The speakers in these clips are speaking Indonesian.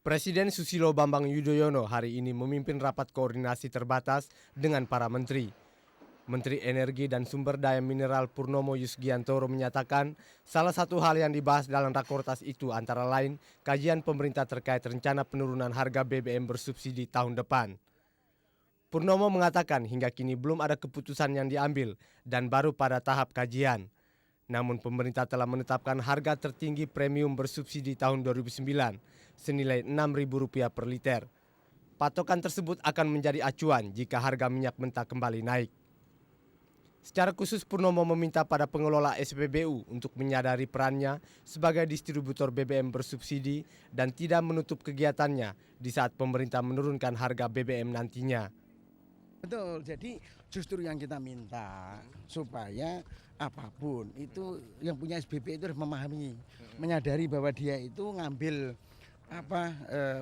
Presiden Susilo Bambang Yudhoyono hari ini memimpin rapat koordinasi terbatas dengan para menteri. Menteri Energi dan Sumber Daya Mineral Purnomo Yusgiantoro menyatakan salah satu hal yang dibahas dalam rakortas itu antara lain kajian pemerintah terkait rencana penurunan harga BBM bersubsidi tahun depan. Purnomo mengatakan hingga kini belum ada keputusan yang diambil dan baru pada tahap kajian. Namun pemerintah telah menetapkan harga tertinggi premium bersubsidi tahun 2009 senilai Rp6.000 per liter. Patokan tersebut akan menjadi acuan jika harga minyak mentah kembali naik. Secara khusus Purnomo meminta pada pengelola SPBU untuk menyadari perannya sebagai distributor BBM bersubsidi dan tidak menutup kegiatannya di saat pemerintah menurunkan harga BBM nantinya. Betul, jadi justru yang kita minta supaya apapun itu yang punya SBB itu harus memahami, menyadari bahwa dia itu ngambil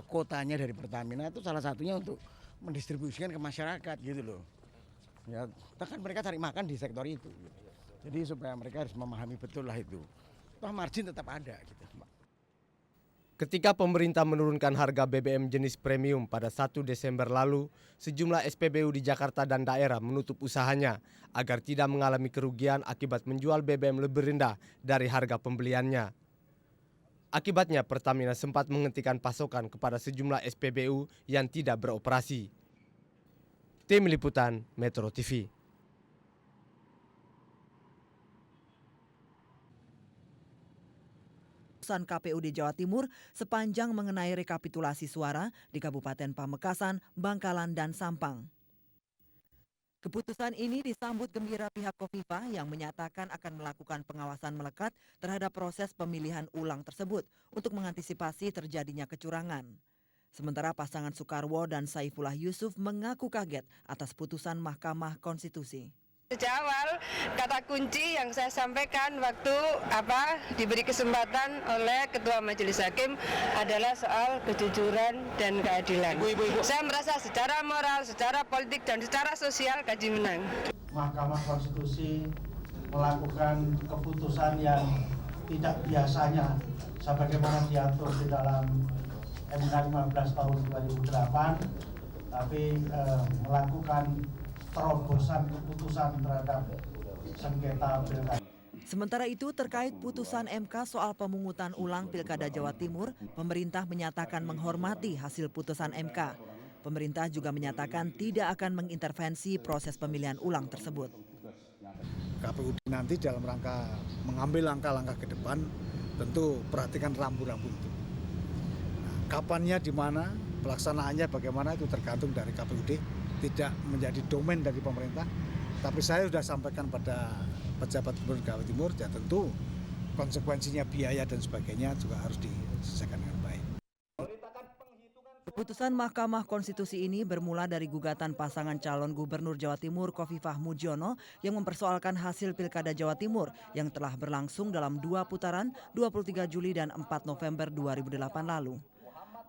kotanya dari Pertamina itu salah satunya untuk mendistribusikan ke masyarakat gitu loh. Ya, kan mereka cari makan di sektor itu. Jadi supaya mereka harus memahami betul lah itu. Toh margin tetap ada gitu, Mbak. Ketika pemerintah menurunkan harga BBM jenis premium pada 1 Desember lalu, sejumlah SPBU di Jakarta dan daerah menutup usahanya agar tidak mengalami kerugian akibat menjual BBM lebih rendah dari harga pembeliannya. Akibatnya Pertamina sempat menghentikan pasokan kepada sejumlah SPBU yang tidak beroperasi. Tim Liputan Metro TV. KPUD Jawa Timur sepanjang mengenai rekapitulasi suara di Kabupaten Pamekasan, Bangkalan, dan Sampang. Keputusan ini disambut gembira pihak Khofifah yang menyatakan akan melakukan pengawasan melekat terhadap proses pemilihan ulang tersebut untuk mengantisipasi terjadinya kecurangan. Sementara pasangan Soekarwo dan Saifullah Yusuf mengaku kaget atas putusan Mahkamah Konstitusi. Sejak awal kata kunci yang saya sampaikan waktu diberi kesempatan oleh Ketua Majelis Hakim adalah soal kejujuran dan keadilan. Saya merasa secara moral, secara politik dan secara sosial Kaji menang. Mahkamah Konstitusi melakukan keputusan yang tidak biasanya sebagaimana diatur di dalam MK 15 tahun 2008, tapi melakukan terobosan keputusan terhadap sengketa pilkada. Sementara itu terkait putusan MK soal pemungutan ulang Pilkada Jawa Timur, pemerintah menyatakan menghormati hasil putusan MK. Pemerintah juga menyatakan tidak akan mengintervensi proses pemilihan ulang tersebut. KPUD nanti dalam rangka mengambil langkah-langkah ke depan tentu perhatikan rambu-rambu itu. Nah, kapannya di mana, pelaksanaannya bagaimana itu tergantung dari KPUD. Tidak menjadi domain dari pemerintah, tapi saya sudah sampaikan pada pejabat Gubernur Jawa Timur, ya tentu konsekuensinya biaya dan sebagainya juga harus diselesaikan dengan baik. Keputusan Mahkamah Konstitusi ini bermula dari gugatan pasangan calon Gubernur Jawa Timur Khofifah Mujiono yang mempersoalkan hasil Pilkada Jawa Timur yang telah berlangsung dalam 2 putaran 23 Juli dan 4 November 2008 lalu.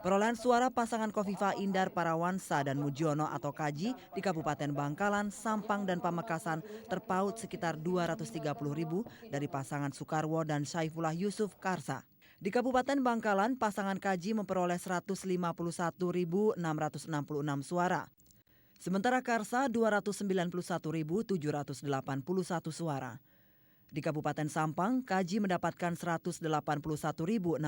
Perolehan suara pasangan Khofifah Indar Parawansa dan Mujiono atau Kaji di Kabupaten Bangkalan, Sampang, dan Pamekasan terpaut sekitar 230.000 dari pasangan Soekarwo dan Saifullah Yusuf Karsa. Di Kabupaten Bangkalan, pasangan Kaji memperoleh 151.666 suara. Sementara Karsa 291.781 suara. Di Kabupaten Sampang, Kaji mendapatkan 181.698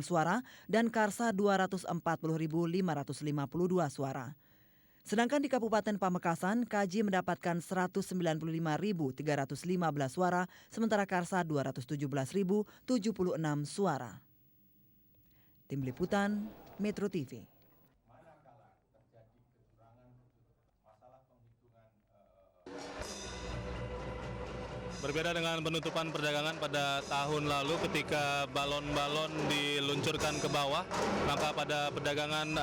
suara dan Karsa 240.552 suara. Sedangkan di Kabupaten Pamekasan, Kaji mendapatkan 195.315 suara, sementara Karsa 217.076 suara. Tim Liputan, Metro TV. Berbeda dengan penutupan perdagangan pada tahun lalu ketika balon-balon diluncurkan ke bawah, maka pada perdagangan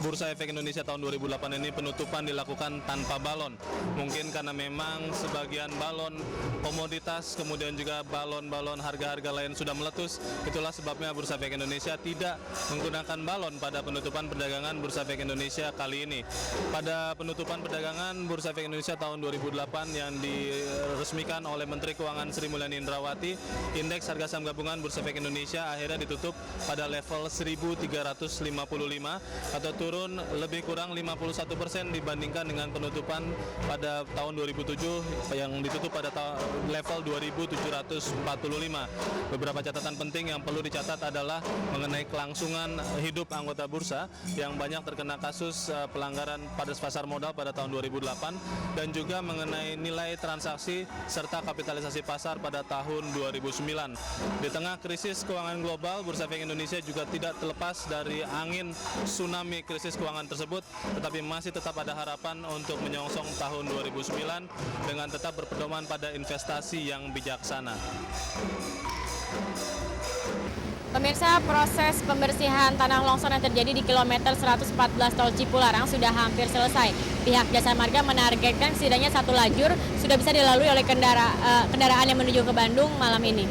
Bursa Efek Indonesia tahun 2008 ini penutupan dilakukan tanpa balon. Mungkin karena memang sebagian balon komoditas, kemudian juga balon-balon harga-harga lain sudah meletus. Itulah sebabnya Bursa Efek Indonesia tidak menggunakan balon pada penutupan perdagangan Bursa Efek Indonesia kali ini. Pada penutupan perdagangan Bursa Efek Indonesia tahun 2008 yang diresmikan oleh Menteri Menteri Keuangan Sri Mulyani Indrawati, indeks harga saham gabungan Bursa Efek Indonesia akhirnya ditutup pada level 1.355 atau turun lebih kurang 51% dibandingkan dengan penutupan pada tahun 2007 yang ditutup pada level 2.745. Beberapa catatan penting yang perlu dicatat adalah mengenai kelangsungan hidup anggota bursa yang banyak terkena kasus pelanggaran pada pasar modal pada tahun 2008 dan juga mengenai nilai transaksi serta kapitalisasi pasar pada tahun 2009. Di tengah krisis keuangan global, Bursa Efek Indonesia juga tidak terlepas dari angin tsunami krisis keuangan tersebut, tetapi masih tetap ada harapan untuk menyongsong tahun 2009 dengan tetap berpedoman pada investasi yang bijaksana. Pemirsa, proses pembersihan tanah longsor yang terjadi di kilometer 114 Tol Cipularang sudah hampir selesai. Pihak Jasa Marga menargetkan setidaknya 1 lajur sudah bisa dilalui oleh kendaraan yang menuju ke Bandung malam ini.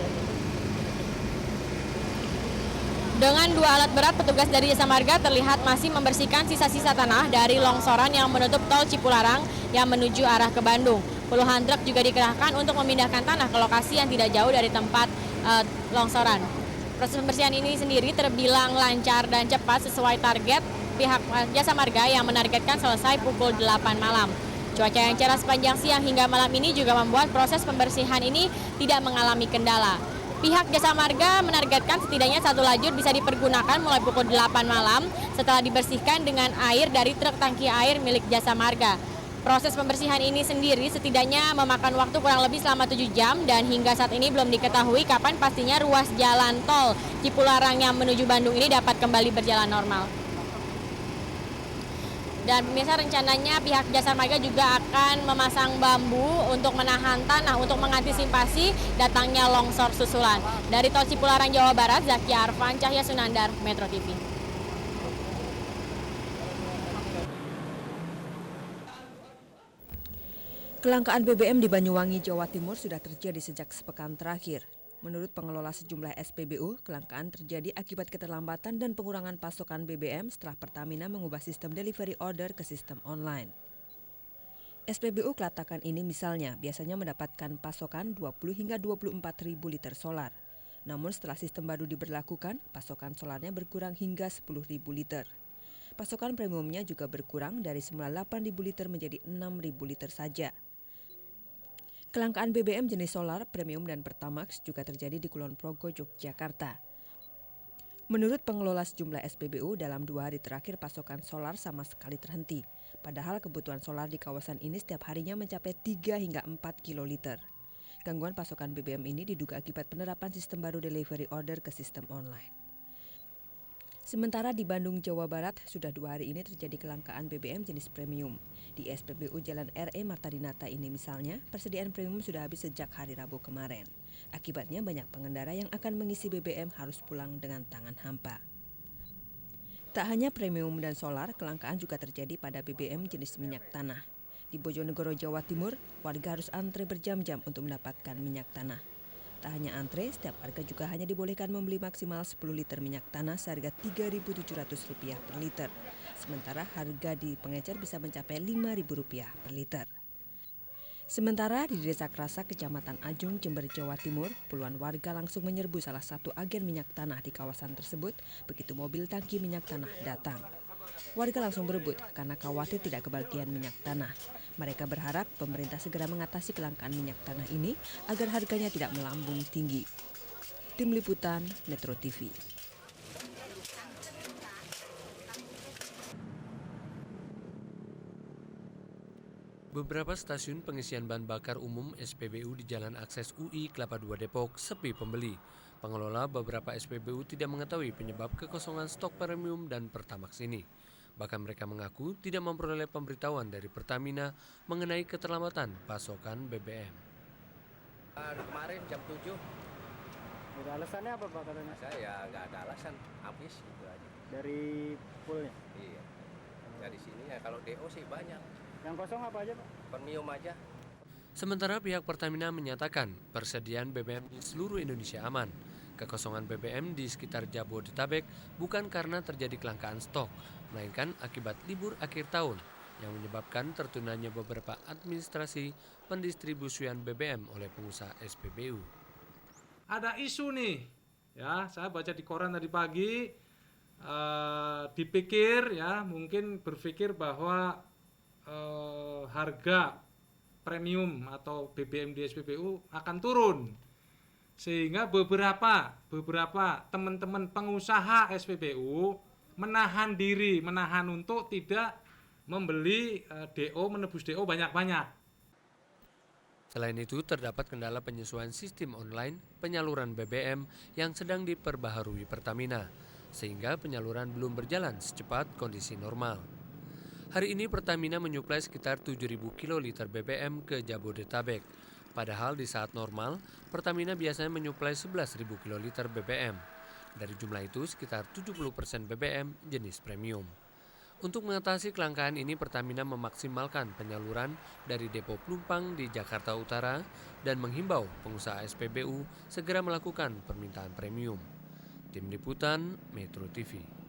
Dengan 2 alat berat, petugas dari Jasa Marga terlihat masih membersihkan sisa-sisa tanah dari longsoran yang menutup Tol Cipularang yang menuju arah ke Bandung. Puluhan truk juga dikerahkan untuk memindahkan tanah ke lokasi yang tidak jauh dari tempat longsoran. Proses pembersihan ini sendiri terbilang lancar dan cepat sesuai target pihak Jasa Marga yang menargetkan selesai pukul 8 malam. Cuaca yang cerah sepanjang siang hingga malam ini juga membuat proses pembersihan ini tidak mengalami kendala. Pihak Jasa Marga menargetkan setidaknya 1 lajur bisa dipergunakan mulai pukul 8 malam setelah dibersihkan dengan air dari truk tangki air milik Jasa Marga. Proses pembersihan ini sendiri setidaknya memakan waktu kurang lebih selama 7 jam dan hingga saat ini belum diketahui kapan pastinya ruas jalan tol Cipularang yang menuju Bandung ini dapat kembali berjalan normal. Dan pemirsa, rencananya pihak Jasa Marga juga akan memasang bambu untuk menahan tanah untuk mengantisipasi datangnya longsor susulan. Dari Tol Cipularang, Jawa Barat, Zakia Arfan, Cahya Sunandar, Metro TV. Kelangkaan BBM di Banyuwangi, Jawa Timur sudah terjadi sejak sepekan terakhir. Menurut pengelola sejumlah SPBU, kelangkaan terjadi akibat keterlambatan dan pengurangan pasokan BBM setelah Pertamina mengubah sistem delivery order ke sistem online. SPBU Klatakan ini misalnya biasanya mendapatkan pasokan 20 hingga 24 ribu liter solar. Namun setelah sistem baru diberlakukan, pasokan solarnya berkurang hingga 10 ribu liter. Pasokan premiumnya juga berkurang dari semula 8 ribu liter menjadi 6 ribu liter saja. Kelangkaan BBM jenis solar, premium dan Pertamax juga terjadi di Kulon Progo, Yogyakarta. Menurut pengelola sejumlah SPBU, dalam 2 hari terakhir pasokan solar sama sekali terhenti. Padahal kebutuhan solar di kawasan ini setiap harinya mencapai 3 hingga 4 kiloliter. Gangguan pasokan BBM ini diduga akibat penerapan sistem baru delivery order ke sistem online. Sementara di Bandung, Jawa Barat, sudah 2 hari ini terjadi kelangkaan BBM jenis premium. Di SPBU Jalan RE Marta Dinata ini misalnya, persediaan premium sudah habis sejak hari Rabu kemarin. Akibatnya banyak pengendara yang akan mengisi BBM harus pulang dengan tangan hampa. Tak hanya premium dan solar, kelangkaan juga terjadi pada BBM jenis minyak tanah. Di Bojonegoro, Jawa Timur, warga harus antre berjam-jam untuk mendapatkan minyak tanah. Tak hanya antre, setiap warga juga hanya dibolehkan membeli maksimal 10 liter minyak tanah seharga Rp3.700 per liter. Sementara harga di pengecer bisa mencapai Rp5.000 per liter. Sementara di Desa Krasa, Kecamatan Ajung, Jember, Jawa Timur, puluhan warga langsung menyerbu salah satu agen minyak tanah di kawasan tersebut begitu mobil tangki minyak tanah datang. Warga langsung berebut karena khawatir tidak kebagian minyak tanah. Mereka berharap pemerintah segera mengatasi kelangkaan minyak tanah ini agar harganya tidak melambung tinggi. Tim Liputan Metro TV. Beberapa stasiun pengisian bahan bakar umum SPBU di Jalan Akses UI Kelapa II Depok sepi pembeli. Pengelola beberapa SPBU tidak mengetahui penyebab kekosongan stok premium dan Pertamax ini. Bahkan mereka mengaku tidak memperoleh pemberitahuan dari Pertamina mengenai keterlambatan pasokan BBM. Kemarin jam 7. Ada alasannya apa Pak katanya? Saya nggak ada alasan, habis gitu aja. Dari poolnya? Iya. Dari sini ya, kalau DO sih banyak. Yang kosong apa aja Pak? Premium aja. Sementara pihak Pertamina menyatakan persediaan BBM di seluruh Indonesia aman. Kekosongan BBM di sekitar Jabodetabek bukan karena terjadi kelangkaan stok, melainkan akibat libur akhir tahun yang menyebabkan tertundanya beberapa administrasi pendistribusian BBM oleh pengusaha SPBU. Ada isu nih, ya saya baca di koran tadi pagi, dipikir ya mungkin berpikir bahwa harga premium atau BBM di SPBU akan turun, sehingga beberapa teman-teman pengusaha SPBU menahan diri, menahan untuk tidak membeli DO, menebus DO banyak-banyak. Selain itu, terdapat kendala penyesuaian sistem online penyaluran BBM yang sedang diperbaharui Pertamina, sehingga penyaluran belum berjalan secepat kondisi normal. Hari ini Pertamina menyuplai sekitar 7.000 kiloliter BBM ke Jabodetabek. Padahal di saat normal, Pertamina biasanya menyuplai 11.000 kiloliter BBM. Dari jumlah itu, sekitar 70% BBM jenis premium. Untuk mengatasi kelangkaan ini, Pertamina memaksimalkan penyaluran dari depo pelumpang di Jakarta Utara dan menghimbau pengusaha SPBU segera melakukan permintaan premium. Tim Liputan Metro TV.